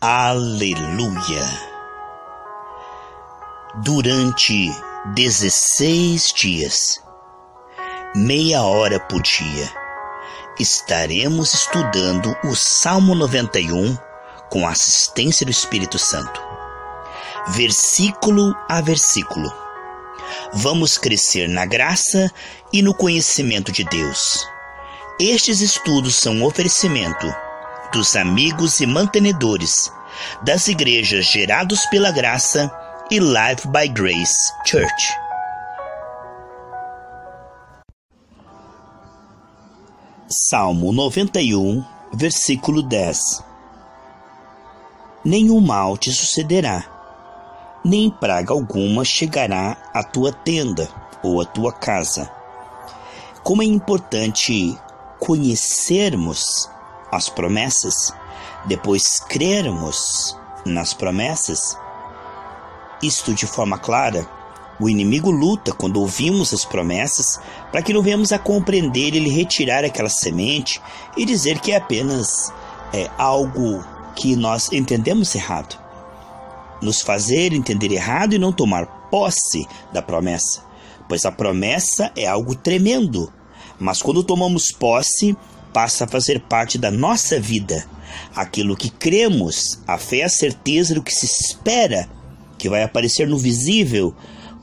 Aleluia! Durante 16 dias, meia hora por dia, estaremos estudando o Salmo 91 com a assistência do Espírito Santo, versículo a versículo. Vamos crescer na graça e no conhecimento de Deus. Estes estudos são um oferecimento dos amigos e mantenedores das igrejas Gerados pela Graça e Life by Grace Church. Salmo 91, versículo 10. Nenhum mal te sucederá, nem praga alguma chegará à tua tenda ou à tua casa. Como é importante conhecermos as promessas, depois crermos nas promessas. Isto de forma clara, o inimigo luta quando ouvimos as promessas para que não venhamos a compreender ele retirar aquela semente e dizer que é apenas algo que nós entendemos errado. Nos fazer entender errado e não tomar posse da promessa, pois a promessa é algo tremendo, mas quando tomamos posse, passa a fazer parte da nossa vida. Aquilo que cremos, a fé é a certeza do que se espera, que vai aparecer no visível,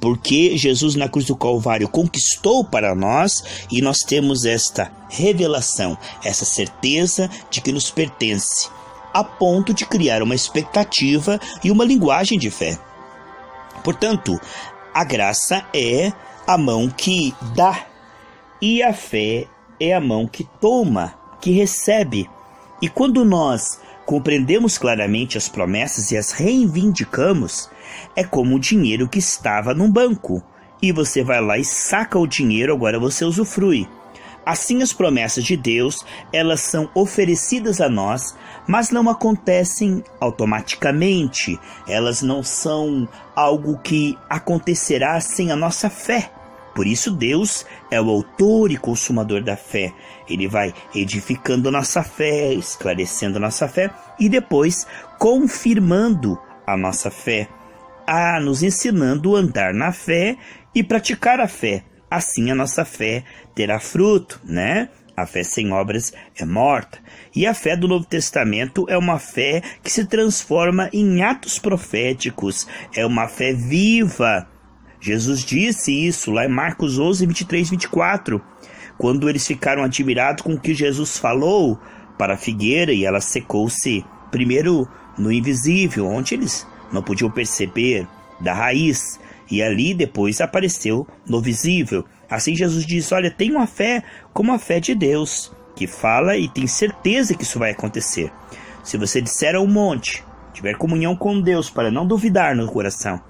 porque Jesus na cruz do Calvário conquistou para nós e nós temos esta revelação, essa certeza de que nos pertence, a ponto de criar uma expectativa e uma linguagem de fé. Portanto, a graça é a mão que dá e a fé é a mão que toma, que recebe. E quando nós compreendemos claramente as promessas e as reivindicamos, é como o dinheiro que estava num banco. E você vai lá e saca o dinheiro, agora você usufrui. Assim as promessas de Deus, elas são oferecidas a nós, mas não acontecem automaticamente. Elas não são algo que acontecerá sem a nossa fé. Por isso Deus é o autor e consumador da fé. Ele vai edificando a nossa fé, esclarecendo a nossa fé e depois confirmando a nossa fé, nos ensinando a andar na fé e praticar a fé. Assim a nossa fé terá fruto, né? A fé sem obras é morta. E a fé do Novo Testamento é uma fé que se transforma em atos proféticos. É uma fé viva. Jesus disse isso lá em Marcos 11, 23, 24. Quando eles ficaram admirados com o que Jesus falou para a figueira e ela secou-se primeiro no invisível, onde eles não podiam perceber, da raiz. E ali depois apareceu no visível. Assim Jesus disse, olha, tem uma fé como a fé de Deus, que fala e tem certeza que isso vai acontecer. Se você disser a um monte, tiver comunhão com Deus para não duvidar no coração,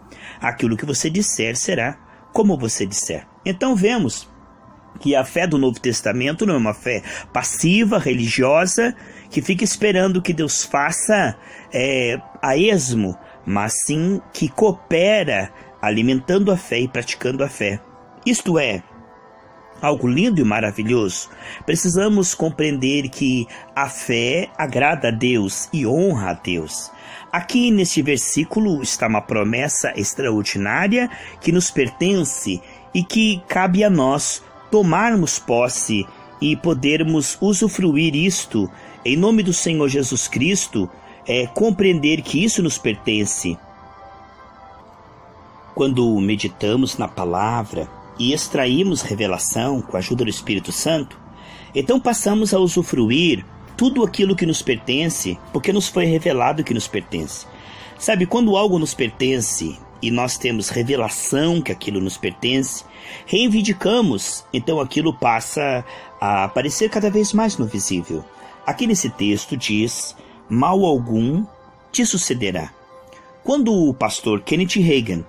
aquilo que você disser será como você disser. Então vemos que a fé do Novo Testamento não é uma fé passiva, religiosa, que fica esperando que Deus faça a esmo, mas sim que coopera alimentando a fé e praticando a fé. Isto é algo lindo e maravilhoso. Precisamos compreender que a fé agrada a Deus e honra a Deus. Aqui neste versículo está uma promessa extraordinária que nos pertence e que cabe a nós tomarmos posse e podermos usufruir isto em nome do Senhor Jesus Cristo, compreender que isso nos pertence. Quando meditamos na palavra e extraímos revelação com a ajuda do Espírito Santo, então passamos a usufruir tudo aquilo que nos pertence, porque nos foi revelado que nos pertence. Sabe, quando algo nos pertence e nós temos revelação que aquilo nos pertence, reivindicamos, então aquilo passa a aparecer cada vez mais no visível. Aqui nesse texto diz, mal algum te sucederá. Quando o pastor Kenneth Hagin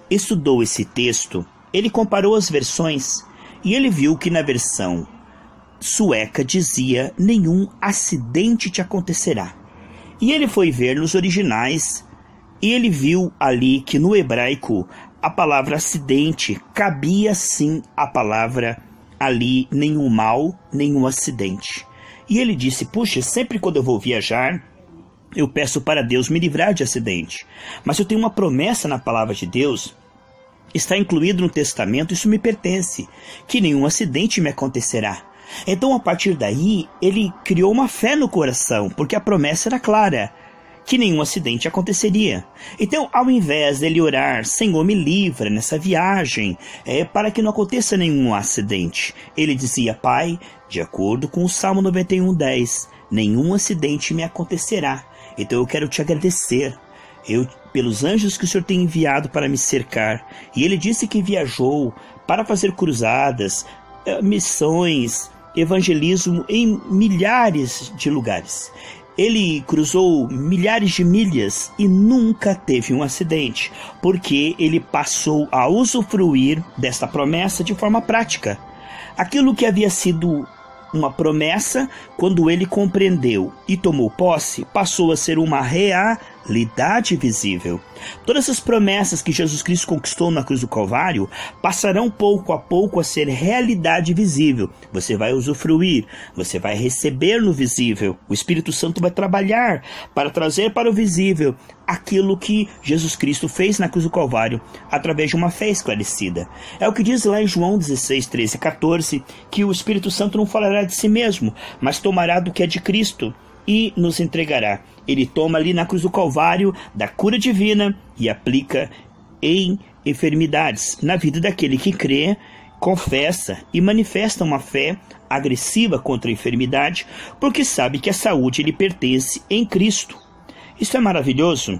estudou esse texto, ele comparou as versões e ele viu que na versão sueca dizia, nenhum acidente te acontecerá. E ele foi ver nos originais e ele viu ali que no hebraico a palavra acidente cabia sim a palavra ali, nenhum mal, nenhum acidente. E ele disse, puxa, sempre quando eu vou viajar, eu peço para Deus me livrar de acidente. Mas eu tenho uma promessa na palavra de Deus, está incluído no testamento, isso me pertence, que nenhum acidente me acontecerá. Então, a partir daí, ele criou uma fé no coração, porque a promessa era clara, que nenhum acidente aconteceria. Então, ao invés dele orar, Senhor, me livra nessa viagem, para que não aconteça nenhum acidente, ele dizia, Pai, de acordo com o Salmo 91:10, nenhum acidente me acontecerá. Então eu quero te agradecer, pelos anjos que o Senhor tem enviado para me cercar. E ele disse que viajou para fazer cruzadas, missões, evangelismo em milhares de lugares. Ele cruzou milhares de milhas e nunca teve um acidente, porque ele passou a usufruir desta promessa de forma prática. Aquilo que havia sido uma promessa, quando ele compreendeu e tomou posse, passou a ser uma realidade visível. Todas as promessas que Jesus Cristo conquistou na cruz do Calvário passarão pouco a pouco a ser realidade visível. Você vai usufruir, você vai receber no visível. O Espírito Santo vai trabalhar para trazer para o visível aquilo que Jesus Cristo fez na cruz do Calvário através de uma fé esclarecida. É o que diz lá em João 16, 13 e 14, que o Espírito Santo não falará de si mesmo, mas tomará do que é de Cristo e nos entregará. Ele toma ali na cruz do Calvário da cura divina e aplica em enfermidades, na vida daquele que crê, confessa e manifesta uma fé agressiva contra a enfermidade, porque sabe que a saúde lhe pertence em Cristo. Isso é maravilhoso.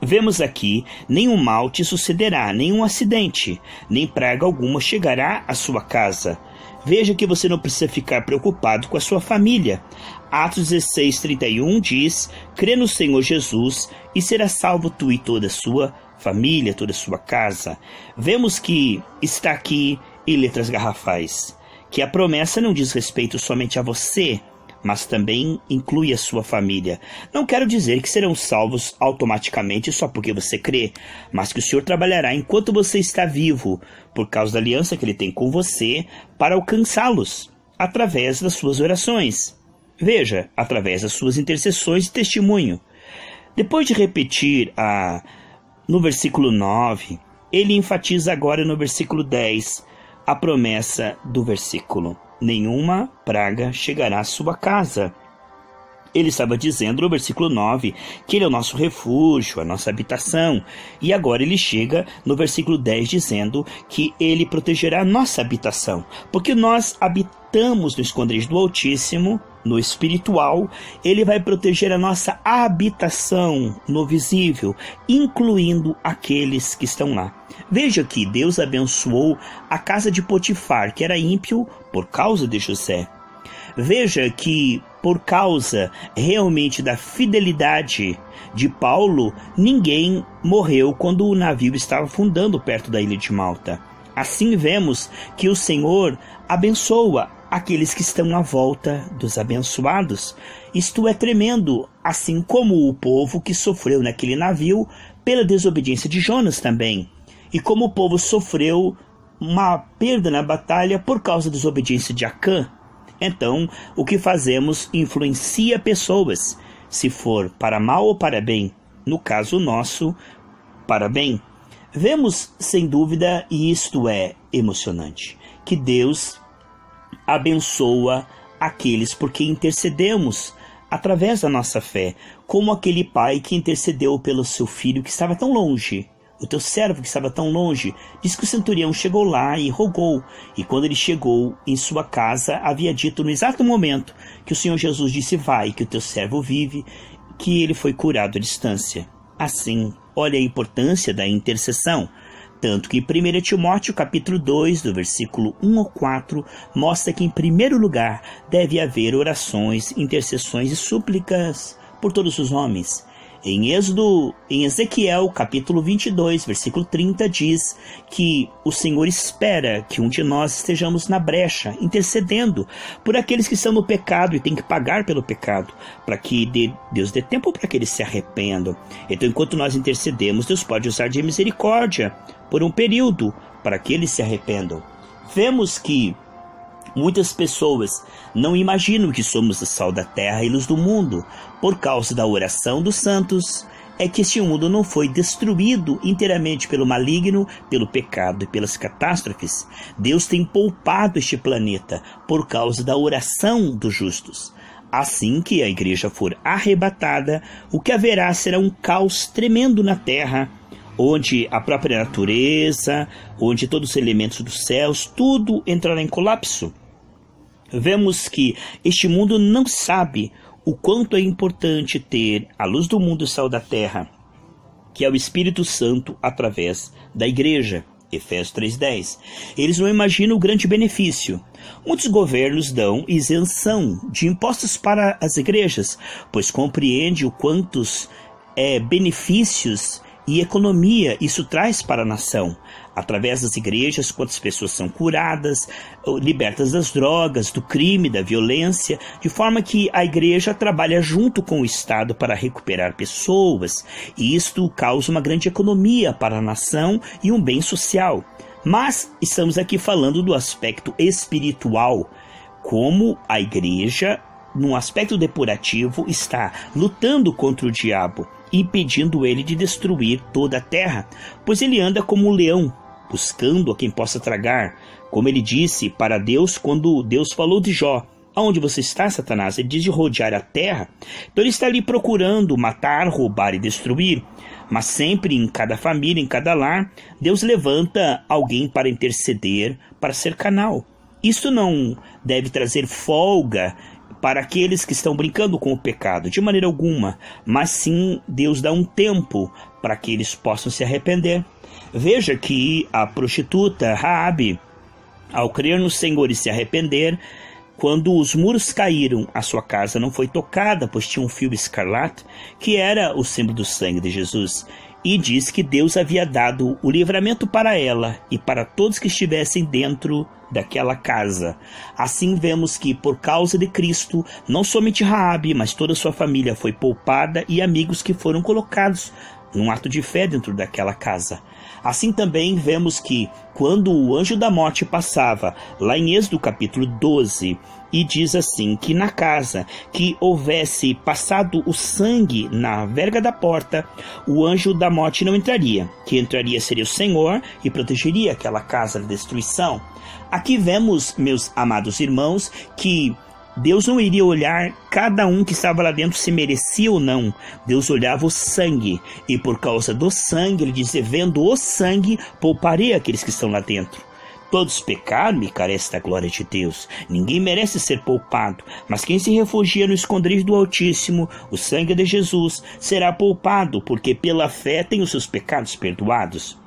Vemos aqui, nenhum mal te sucederá, nenhum acidente, nem praga alguma chegará à sua casa. Veja que você não precisa ficar preocupado com a sua família. Atos 16:31 diz, crê no Senhor Jesus e será salvo tu e toda a sua família, toda a sua casa. Vemos que está aqui em letras garrafais, que a promessa não diz respeito somente a você, mas também inclui a sua família. Não quero dizer que serão salvos automaticamente só porque você crê, mas que o Senhor trabalhará enquanto você está vivo, por causa da aliança que Ele tem com você, para alcançá-los, através das suas orações. Veja, através das suas intercessões e testemunho. Depois de repetir no versículo 9, ele enfatiza agora no versículo 10 a promessa do versículo. Nenhuma praga chegará à sua casa. Ele estava dizendo no versículo 9 que ele é o nosso refúgio, a nossa habitação. E agora ele chega no versículo 10 dizendo que ele protegerá a nossa habitação. Porque nós habitamos no esconderijo do Altíssimo, no espiritual, ele vai proteger a nossa habitação no visível, incluindo aqueles que estão lá. Veja que Deus abençoou a casa de Potifar, que era ímpio, por causa de José. Veja que, por causa realmente da fidelidade de Paulo, ninguém morreu quando o navio estava afundando perto da ilha de Malta. Assim vemos que o Senhor abençoa aqueles que estão à volta dos abençoados. Isto é tremendo, assim como o povo que sofreu naquele navio pela desobediência de Jonas também. E como o povo sofreu uma perda na batalha por causa da desobediência de Acã. Então, o que fazemos influencia pessoas, se for para mal ou para bem. No caso nosso, para bem. Vemos, sem dúvida, e isto é emocionante, que Deus abençoa aqueles por quem intercedemos através da nossa fé, como aquele pai que intercedeu pelo seu filho que estava tão longe. O teu servo que estava tão longe, diz que o centurião chegou lá e rogou. E quando ele chegou em sua casa, havia dito no exato momento que o Senhor Jesus disse, vai, que o teu servo vive, que ele foi curado à distância. Assim, olha a importância da intercessão. Tanto que em 1 Timóteo capítulo 2, do versículo 1 ao 4, mostra que em primeiro lugar deve haver orações, intercessões e súplicas por todos os homens. Em Ezequiel, capítulo 22, versículo 30, diz que o Senhor espera que um de nós estejamos na brecha, intercedendo por aqueles que estão no pecado e têm que pagar pelo pecado, para que Deus dê tempo para que eles se arrependam. Então, enquanto nós intercedemos, Deus pode usar de misericórdia por um período para que eles se arrependam. Vemos que Muitas pessoas não imaginam que somos o sal da terra e luz do mundo. Por causa da oração dos santos, é que este mundo não foi destruído inteiramente pelo maligno, pelo pecado e pelas catástrofes. Deus tem poupado este planeta por causa da oração dos justos. Assim que a igreja for arrebatada, o que haverá será um caos tremendo na terra, onde a própria natureza, onde todos os elementos dos céus, tudo entrará em colapso. Vemos que este mundo não sabe o quanto é importante ter a luz do mundo e o sal da terra, que é o Espírito Santo através da igreja. Efésios 3:10. Eles não imaginam o grande benefício. Muitos governos dão isenção de impostos para as igrejas, pois compreende o quantos benefícios e economia isso traz para a nação. Através das igrejas, quantas pessoas são curadas, libertas das drogas, do crime, da violência, de forma que a igreja trabalha junto com o Estado para recuperar pessoas, e isto causa uma grande economia para a nação e um bem social. Mas estamos aqui falando do aspecto espiritual, como a igreja, num aspecto depurativo, está lutando contra o diabo, impedindo ele de destruir toda a terra, pois ele anda como um leão, buscando a quem possa tragar. Como ele disse para Deus quando Deus falou de Jó: aonde você está, Satanás? Ele diz de rodear a terra. Então ele está ali procurando matar, roubar e destruir. Mas sempre em cada família, em cada lar, Deus levanta alguém para interceder, para ser canal. Isso não deve trazer folga para aqueles que estão brincando com o pecado, de maneira alguma, mas sim Deus dá um tempo para que eles possam se arrepender. Veja que a prostituta Raabe, ao crer no Senhor e se arrepender, quando os muros caíram, a sua casa não foi tocada, pois tinha um fio escarlate, que era o símbolo do sangue de Jesus. E diz que Deus havia dado o livramento para ela e para todos que estivessem dentro daquela casa. Assim vemos que por causa de Cristo, não somente Raabe, mas toda a sua família foi poupada e amigos que foram colocados num ato de fé dentro daquela casa. Assim também vemos que quando o anjo da morte passava, lá em Êxodo capítulo 12, e diz assim, que na casa que houvesse passado o sangue na verga da porta, o anjo da morte não entraria. Que entraria seria o Senhor e protegeria aquela casa da destruição. Aqui vemos, meus amados irmãos, que Deus não iria olhar cada um que estava lá dentro se merecia ou não. Deus olhava o sangue. E por causa do sangue, ele dizia, vendo o sangue, pouparei aqueles que estão lá dentro. Todos pecaram e carecem da glória de Deus. Ninguém merece ser poupado. Mas quem se refugia no esconderijo do Altíssimo, o sangue de Jesus, será poupado, porque pela fé tem os seus pecados perdoados.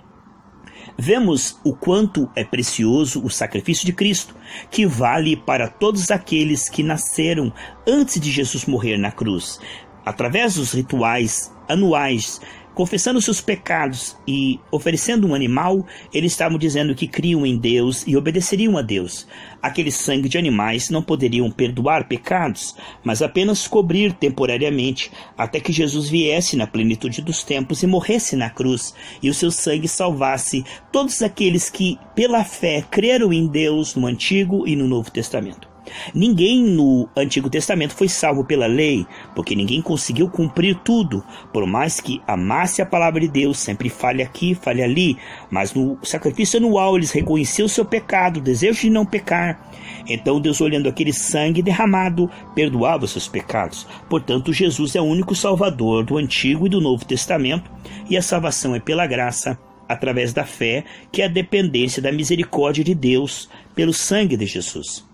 Vemos o quanto é precioso o sacrifício de Cristo, que vale para todos aqueles que nasceram antes de Jesus morrer na cruz. Através dos rituais anuais, confessando seus pecados e oferecendo um animal, eles estavam dizendo que criam em Deus e obedeceriam a Deus. Aquele sangue de animais não poderiam perdoar pecados, mas apenas cobrir temporariamente, até que Jesus viesse na plenitude dos tempos e morresse na cruz, e o seu sangue salvasse todos aqueles que, pela fé, creram em Deus no Antigo e no Novo Testamento. Ninguém no Antigo Testamento foi salvo pela lei, porque ninguém conseguiu cumprir tudo, por mais que amasse a palavra de Deus, sempre falha aqui, falha ali, mas no sacrifício anual eles reconheciam o seu pecado, o desejo de não pecar. Então Deus, olhando aquele sangue derramado, perdoava os seus pecados. Portanto, Jesus é o único Salvador do Antigo e do Novo Testamento, e a salvação é pela graça, através da fé, que é a dependência da misericórdia de Deus pelo sangue de Jesus.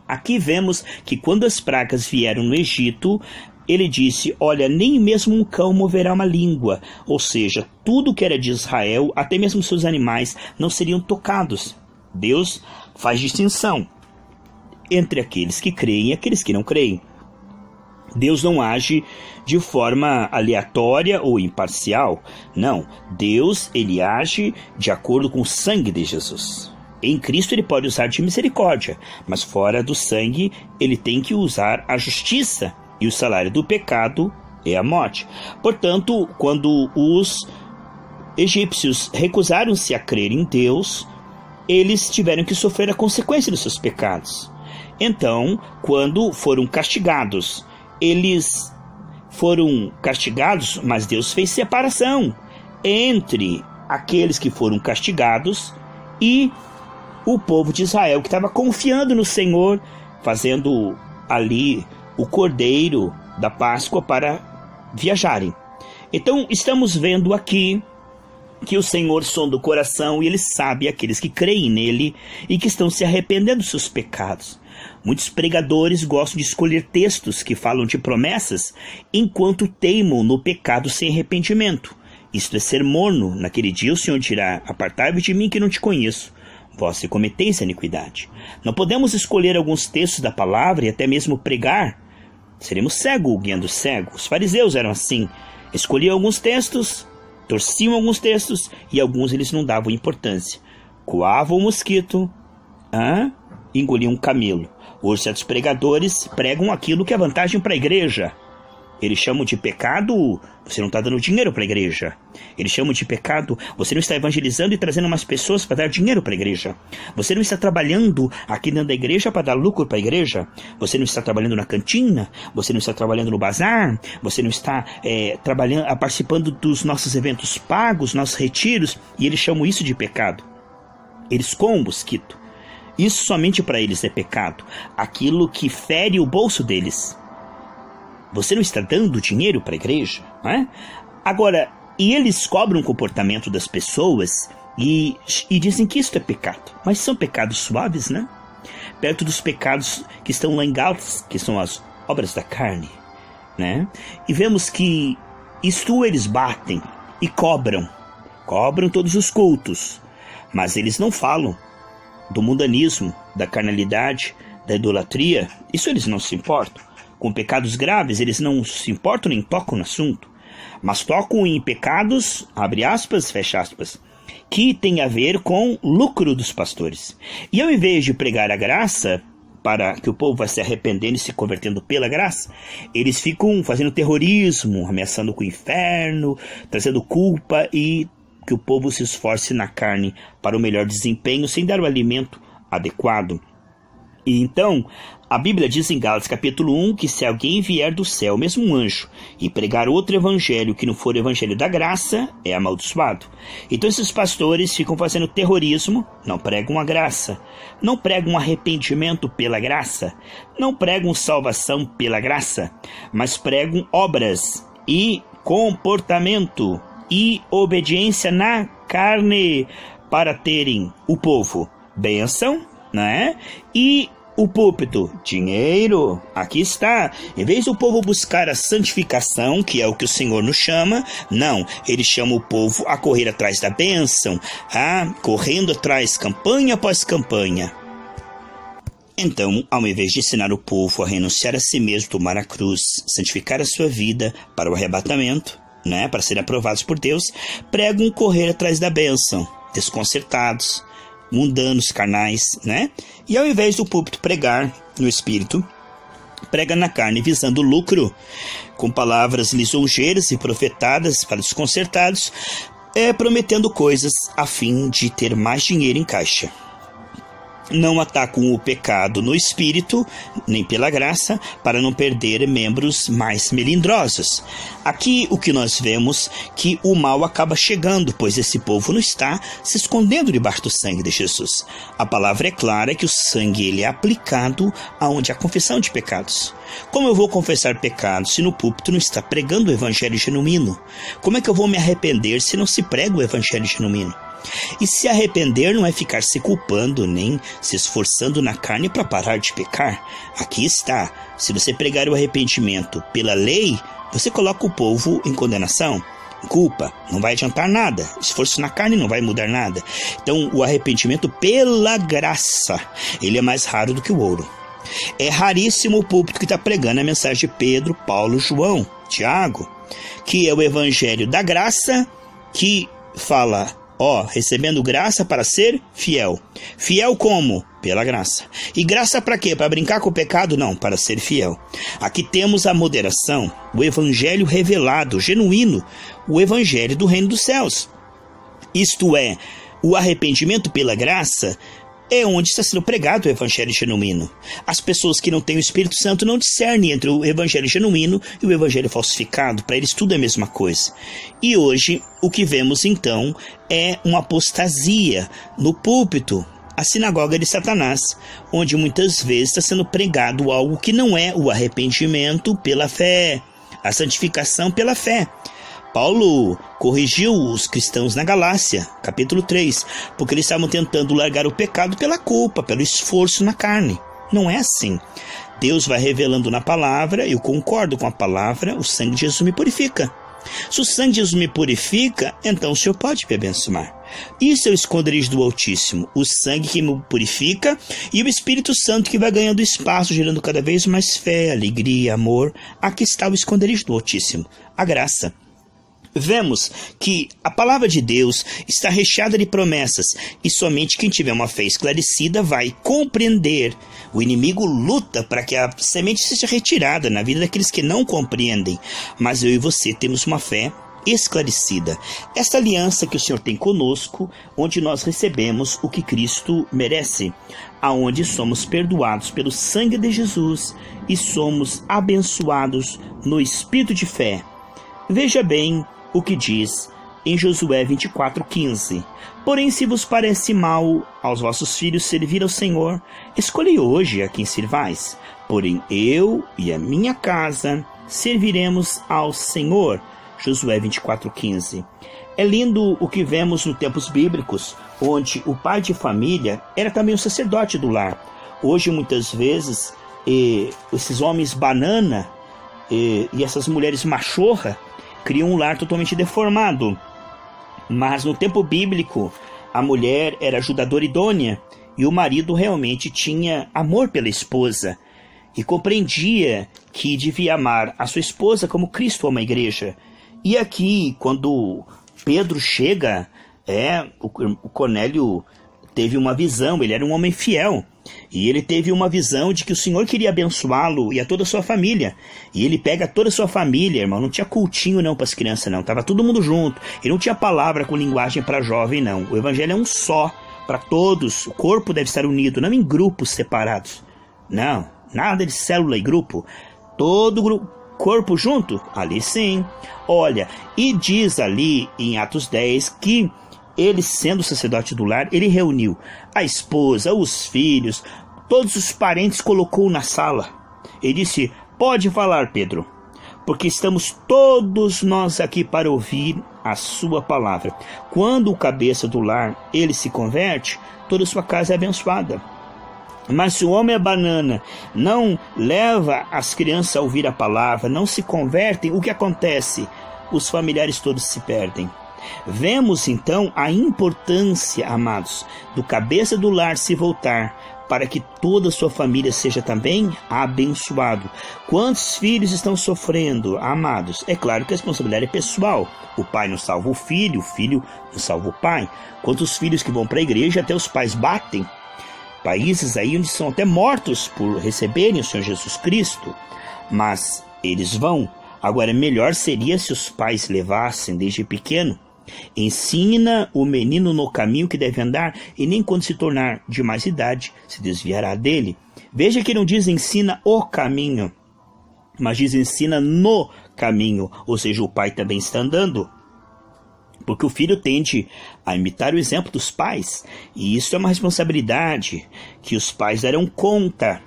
Aqui vemos que quando as pragas vieram no Egito, ele disse, olha, nem mesmo um cão moverá uma língua, ou seja, tudo que era de Israel, até mesmo seus animais, não seriam tocados. Deus faz distinção entre aqueles que creem e aqueles que não creem. Deus não age de forma aleatória ou imparcial. Não, Deus ele age de acordo com o sangue de Jesus. Em Cristo ele pode usar de misericórdia, mas fora do sangue ele tem que usar a justiça, e o salário do pecado é a morte. Portanto, quando os egípcios recusaram-se a crer em Deus, eles tiveram que sofrer a consequência dos seus pecados. Então, quando foram castigados, eles foram castigados, mas Deus fez separação entre aqueles que foram castigados e o povo de Israel, que estava confiando no Senhor, fazendo ali o cordeiro da Páscoa para viajarem. Então, estamos vendo aqui que o Senhor sonda o coração e Ele sabe aqueles que creem nele e que estão se arrependendo dos seus pecados. Muitos pregadores gostam de escolher textos que falam de promessas enquanto teimam no pecado sem arrependimento. Isto é ser morno. Naquele dia o Senhor dirá: apartai-vos de mim que não te conheço, vós que cometeis a iniquidade. Não podemos escolher alguns textos da palavra e até mesmo pregar. Seremos cego guiando cego. Os fariseus eram assim. Escolhiam alguns textos, torciam alguns textos e alguns eles não davam importância. Coavam o mosquito, engoliam um camelo. Hoje certos pregadores pregam aquilo que é vantagem para a igreja. Eles chamam de pecado: você não está dando dinheiro para a igreja. Eles chamam de pecado: você não está evangelizando e trazendo umas pessoas para dar dinheiro para a igreja. Você não está trabalhando aqui dentro da igreja para dar lucro para a igreja. Você não está trabalhando na cantina. Você não está trabalhando no bazar. Você não está participando dos nossos eventos pagos, nossos retiros. E eles chamam isso de pecado. Eles comem o mosquito. Isso somente para eles é pecado. Aquilo que fere o bolso deles. Você não está dando dinheiro para a igreja, não é? Agora, e eles cobram o comportamento das pessoas e dizem que isso é pecado. Mas são pecados suaves, né? Perto dos pecados que estão lá em Gálatas, que são as obras da carne, né? E vemos que isto eles batem e cobram todos os cultos, mas eles não falam do mundanismo, da carnalidade, da idolatria. Isso eles não se importam. Com pecados graves, eles não se importam nem tocam no assunto, mas tocam em pecados, abre aspas, fecha aspas, que tem a ver com lucro dos pastores. E ao invés de pregar a graça, para que o povo vá se arrependendo e se convertendo pela graça, eles ficam fazendo terrorismo, ameaçando com o inferno, trazendo culpa e que o povo se esforce na carne para o melhor desempenho, sem dar o alimento adequado. E então, a Bíblia diz em Gálatas capítulo 1 que se alguém vier do céu, mesmo um anjo, e pregar outro evangelho que não for o evangelho da graça, é amaldiçoado. Então esses pastores ficam fazendo terrorismo, não pregam a graça, não pregam arrependimento pela graça, não pregam salvação pela graça, mas pregam obras e comportamento e obediência na carne para terem o povo bênção, né? E o púlpito, dinheiro. Aqui está. Em vez do povo buscar a santificação, que é o que o Senhor nos chama, não. Ele chama o povo a correr atrás da bênção, correndo atrás, campanha após campanha. Então, ao invés de ensinar o povo a renunciar a si mesmo, tomar a cruz, santificar a sua vida para o arrebatamento, né, para serem aprovados por Deus, pregam correr atrás da bênção, desconcertados, mundanos, carnais, né? E ao invés do púlpito pregar no espírito, prega na carne visando lucro, com palavras lisonjeiras e profetadas para desconcertados, prometendo coisas a fim de ter mais dinheiro em caixa. Não atacam o pecado no espírito, nem pela graça, para não perder membros mais melindrosos. Aqui o que nós vemos que o mal acaba chegando, pois esse povo não está se escondendo debaixo do sangue de Jesus. A palavra é clara que o sangue ele é aplicado aonde há confissão de pecados. Como eu vou confessar pecados se no púlpito não está pregando o evangelho genuíno? Como é que eu vou me arrepender se não se prega o evangelho genuíno? E se arrepender não é ficar se culpando, nem se esforçando na carne para parar de pecar. Aqui está. Se você pregar o arrependimento pela lei, você coloca o povo em condenação, culpa, não vai adiantar nada. Esforço na carne não vai mudar nada. Então o arrependimento pela graça, ele é mais raro do que o ouro. É raríssimo o púlpito que está pregando a mensagem de Pedro, Paulo, João, Tiago, que é o evangelho da graça, que fala, recebendo graça para ser fiel. Fiel como? Pela graça. E graça para quê? Para brincar com o pecado? Não, para ser fiel. Aqui temos a moderação, o evangelho revelado, genuíno, o evangelho do reino dos céus. Isto é, O arrependimento pela graça é onde está sendo pregado o evangelho genuíno. As pessoas que não têm o Espírito Santo não discernem entre o evangelho genuíno e o evangelho falsificado. Para eles tudo é a mesma coisa. E hoje o que vemos então é uma apostasia no púlpito, a sinagoga de Satanás, onde muitas vezes está sendo pregado algo que não é o arrependimento pela fé, a santificação pela fé. Paulo corrigiu os cristãos na Galácia, capítulo 3, porque eles estavam tentando largar o pecado pela culpa, pelo esforço na carne. Não é assim. Deus vai revelando na palavra, eu concordo com a palavra, o sangue de Jesus me purifica. Se o sangue de Jesus me purifica, então o Senhor pode me abençoar. Isso é o esconderijo do Altíssimo, o sangue que me purifica e o Espírito Santo que vai ganhando espaço, gerando cada vez mais fé, alegria, amor. Aqui está o esconderijo do Altíssimo, a graça. Vemos que a palavra de Deus está recheada de promessas e somente quem tiver uma fé esclarecida vai compreender. O inimigo luta para que a semente seja retirada na vida daqueles que não compreendem, mas eu e você temos uma fé esclarecida. Esta aliança que o Senhor tem conosco, onde nós recebemos o que Cristo merece, aonde somos perdoados pelo sangue de Jesus e somos abençoados no espírito de fé. Veja bem o que diz em Josué 24:15. Porém, se vos parece mal aos vossos filhos servir ao Senhor, escolhei hoje a quem sirvais. Porém, eu e a minha casa serviremos ao Senhor. Josué 24:15. É lindo o que vemos nos tempos bíblicos, onde o pai de família era também o sacerdote do lar. Hoje, muitas vezes, esses homens banana e essas mulheres machorra criam um lar totalmente deformado. Mas no tempo bíblico, a mulher era ajudadora idônea e o marido realmente tinha amor pela esposa e compreendia que devia amar a sua esposa como Cristo ama a igreja. E aqui, quando Pedro chega, o Cornélio teve uma visão, ele era um homem fiel, e ele teve uma visão de que o Senhor queria abençoá-lo e a toda a sua família. E ele pega toda a sua família, irmão, não tinha cultinho não para as crianças não, estava todo mundo junto, e não tinha palavra com linguagem para jovem não. O evangelho é um só, para todos, o corpo deve estar unido, não em grupos separados. Não, nada de célula e grupo, todo corpo junto, ali sim. Olha, e diz ali em Atos 10 que ele, sendo sacerdote do lar, ele reuniu a esposa, os filhos, todos os parentes, colocou na sala. Ele disse: pode falar, Pedro, porque estamos todos nós aqui para ouvir a sua palavra. Quando o cabeça do lar, ele se converte, toda a sua casa é abençoada. Mas se o homem é banana, não leva as crianças a ouvir a palavra, não se convertem, o que acontece? Os familiares todos se perdem. Vemos então a importância, amados, do cabeça do lar se voltar para que toda a sua família seja também abençoado. Quantos filhos estão sofrendo, amados? É claro que a responsabilidade é pessoal. O pai não salva o filho não salva o pai. Quantos filhos que vão para a igreja, até os pais batem. Países aí onde são até mortos por receberem o Senhor Jesus Cristo. Mas eles vão. Agora, melhor seria se os pais levassem desde pequeno. Ensina o menino no caminho que deve andar, e nem quando se tornar de mais idade se desviará dele. Veja que não diz ensina o caminho, mas diz ensina no caminho, ou seja, o pai também está andando. Porque o filho tende a imitar o exemplo dos pais, e isso é uma responsabilidade que os pais darão conta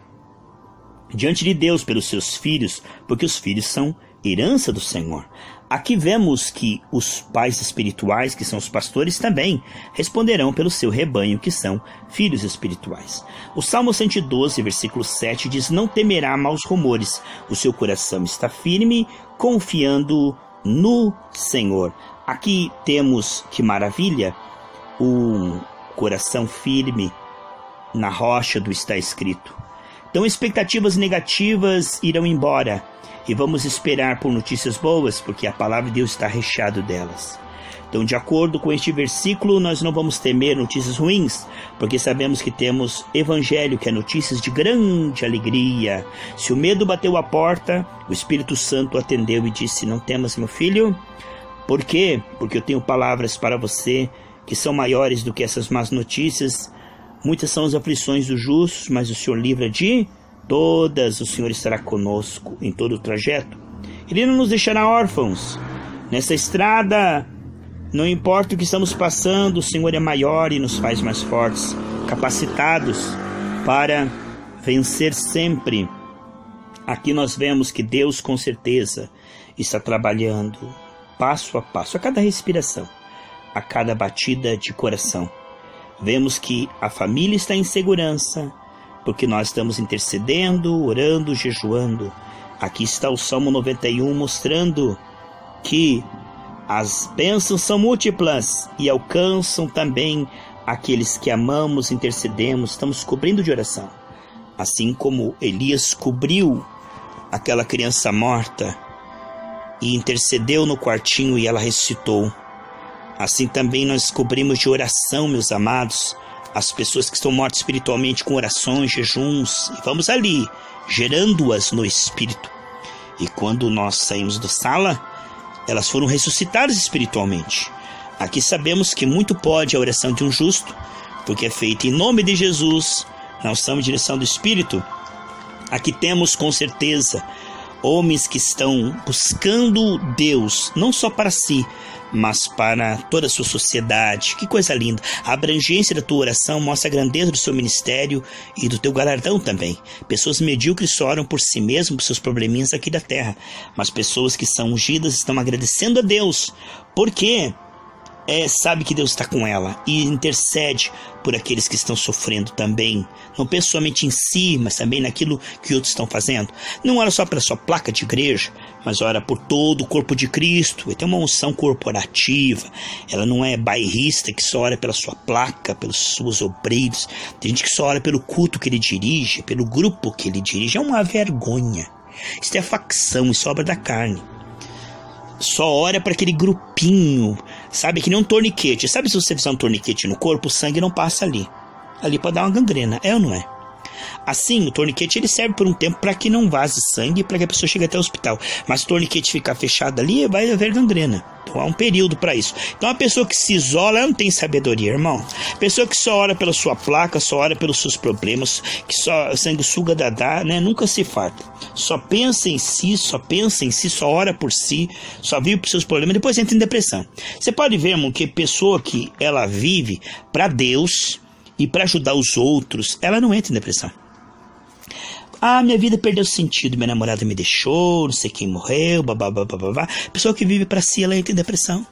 diante de Deus pelos seus filhos, porque os filhos são herança do Senhor. Aqui vemos que os pais espirituais, que são os pastores, também responderão pelo seu rebanho, que são filhos espirituais. O Salmo 112, versículo 7 diz: não temerá maus rumores, o seu coração está firme, confiando no Senhor. Aqui temos, que maravilha, um coração firme na rocha do está escrito. Então expectativas negativas irão embora e vamos esperar por notícias boas, porque a palavra de Deus está recheada delas. Então, de acordo com este versículo, nós não vamos temer notícias ruins, porque sabemos que temos evangelho, que é notícias de grande alegria. Se o medo bateu à porta, o Espírito Santo atendeu e disse: não temas, meu filho. Por quê? Porque eu tenho palavras para você que são maiores do que essas más notícias. Muitas são as aflições dos justos, mas o Senhor livra de todas. O Senhor estará conosco em todo o trajeto. Ele não nos deixará órfãos. Nessa estrada, não importa o que estamos passando, o Senhor é maior e nos faz mais fortes, capacitados para vencer sempre. Aqui nós vemos que Deus com certeza está trabalhando passo a passo, a cada respiração, a cada batida de coração. Vemos que a família está em segurança, porque nós estamos intercedendo, orando, jejuando. Aqui está o Salmo 91 mostrando que as bênçãos são múltiplas e alcançam também aqueles que amamos, intercedemos, estamos cobrindo de oração. Assim como Elias cobriu aquela criança morta e intercedeu no quartinho e ela ressuscitou. Assim também nós cobrimos de oração, meus amados, as pessoas que estão mortas espiritualmente com orações, jejuns, e vamos ali, gerando-as no Espírito. E quando nós saímos da sala, elas foram ressuscitadas espiritualmente. Aqui sabemos que muito pode a oração de um justo, porque é feita em nome de Jesus, na unção e direção do Espírito. Aqui temos com certeza homens que estão buscando Deus, não só para si, mas para toda a sua sociedade. Que coisa linda! A abrangência da tua oração mostra a grandeza do seu ministério e do teu galardão também. Pessoas medíocres só oram por si mesmas, por seus probleminhas aqui da terra, mas pessoas que são ungidas estão agradecendo a Deus, porque sabe que Deus está com ela e intercede por aqueles que estão sofrendo também. Não pensa somente em si, mas também naquilo que outros estão fazendo. Não ora só pela sua placa de igreja, mas ora por todo o corpo de Cristo. Ele tem uma unção corporativa. Ela não é bairrista que só ora pela sua placa, pelos seus obreiros. Tem gente que só ora pelo culto que ele dirige, pelo grupo que ele dirige. É uma vergonha. Isso é facção, isso é obra da carne. Só ora para aquele grupinho, sabe, que nem um torniquete. Sabe, se você fizer um torniquete no corpo, o sangue não passa ali. Ali pode dar uma gangrena, é ou não é? Assim, o torniquete ele serve por um tempo para que não vaze sangue, para que a pessoa chegue até o hospital. Mas se o torniquete ficar fechado ali, vai haver gangrena. Então há um período para isso. Então a pessoa que se isola, ela não tem sabedoria, irmão. A pessoa que só ora pela sua placa, só ora pelos seus problemas, que só sanguessuga dadá, né? Nunca se farta. Só pensa em si, só ora por si, só vive por seus problemas, depois entra em depressão. Você pode ver, irmão, que pessoa que ela vive para Deus e para ajudar os outros, ela não entra em depressão. Ah, minha vida perdeu sentido, minha namorada me deixou, não sei quem morreu, babá. Pessoa que vive para si, ela entra em depressão.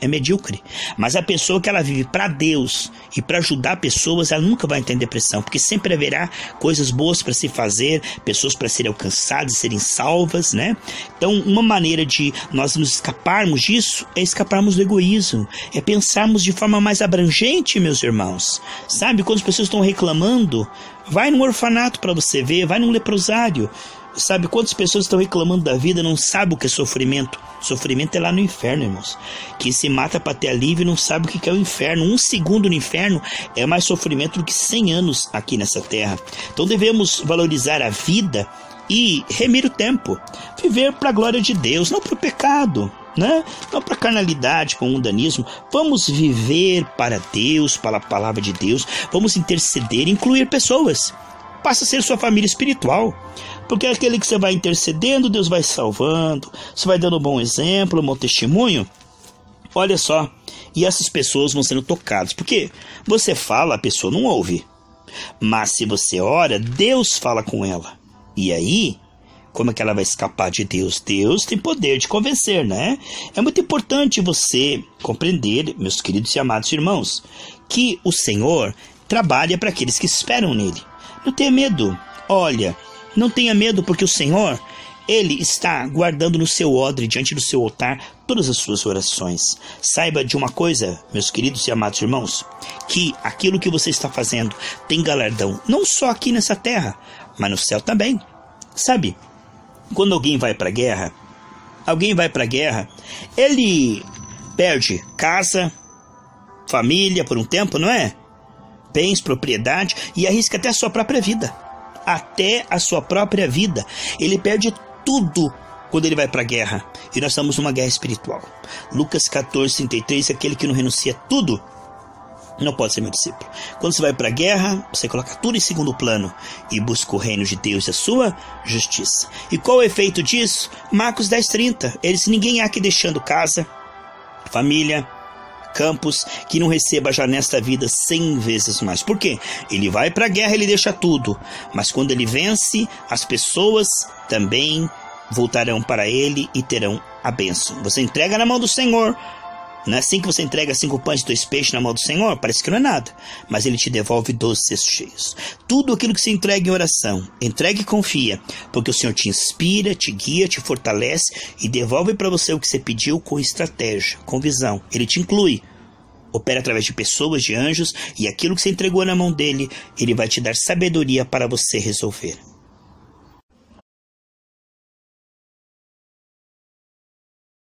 É medíocre. Mas a pessoa que ela vive para Deus e para ajudar pessoas, ela nunca vai entrar em depressão, porque sempre haverá coisas boas para se fazer, pessoas para serem alcançadas, serem salvas, né? Então, uma maneira de nós nos escaparmos disso é escaparmos do egoísmo, é pensarmos de forma mais abrangente, meus irmãos. Sabe, quando as pessoas estão reclamando, vai num orfanato para você ver, vai num leprosário. Sabe, quantas pessoas estão reclamando da vida, não sabem o que é sofrimento. Sofrimento é lá no inferno, irmãos. Quem se mata para ter alívio não sabe o que é o inferno. 1 segundo no inferno é mais sofrimento do que 100 anos aqui nessa terra. Então devemos valorizar a vida e remir o tempo. Viver para a glória de Deus, não para o pecado, né? Não para a carnalidade, para o mundanismo. Vamos viver para Deus, para a palavra de Deus. Vamos interceder, incluir pessoas. Passa a ser sua família espiritual. Porque é aquele que você vai intercedendo, Deus vai salvando, você vai dando um bom exemplo, um bom testemunho. Olha só, e essas pessoas vão sendo tocadas. Porque você fala, a pessoa não ouve. Mas se você ora, Deus fala com ela. E aí, como é que ela vai escapar de Deus? Deus tem poder de convencer, né? É muito importante você compreender, meus queridos e amados irmãos, que o Senhor trabalha para aqueles que esperam nele. Não tenha medo. Olha, não tenha medo, porque o Senhor, Ele está guardando no seu odre, diante do seu altar, todas as suas orações. Saiba de uma coisa, meus queridos e amados irmãos, que aquilo que você está fazendo tem galardão, não só aqui nessa terra, mas no céu também. Sabe, quando alguém vai para a guerra, ele perde casa, família por um tempo, não é? Bens, propriedade, e arrisca até a sua própria vida. Até a sua própria vida. Ele perde tudo quando ele vai para a guerra. E nós estamos numa guerra espiritual. Lucas 14:33, aquele que não renuncia tudo, não pode ser meu discípulo. Quando você vai para a guerra, você coloca tudo em segundo plano e busca o reino de Deus e a sua justiça. E qual o efeito disso? Marcos 10:30. Ele diz: ninguém há que deixando casa, família, campos, que não receba já nesta vida 100 vezes mais. Por quê? Ele vai para a guerra, ele deixa tudo. Mas quando ele vence, as pessoas também voltarão para ele e terão a bênção. Você entrega na mão do Senhor. Não é assim que você entrega 5 pães e 2 peixes na mão do Senhor? Parece que não é nada. Mas Ele te devolve 12 cestos cheios. Tudo aquilo que você entrega em oração, entregue e confia. Porque o Senhor te inspira, te guia, te fortalece e devolve para você o que você pediu com estratégia, com visão. Ele te inclui. Opera através de pessoas, de anjos. E aquilo que você entregou na mão dele, Ele vai te dar sabedoria para você resolver.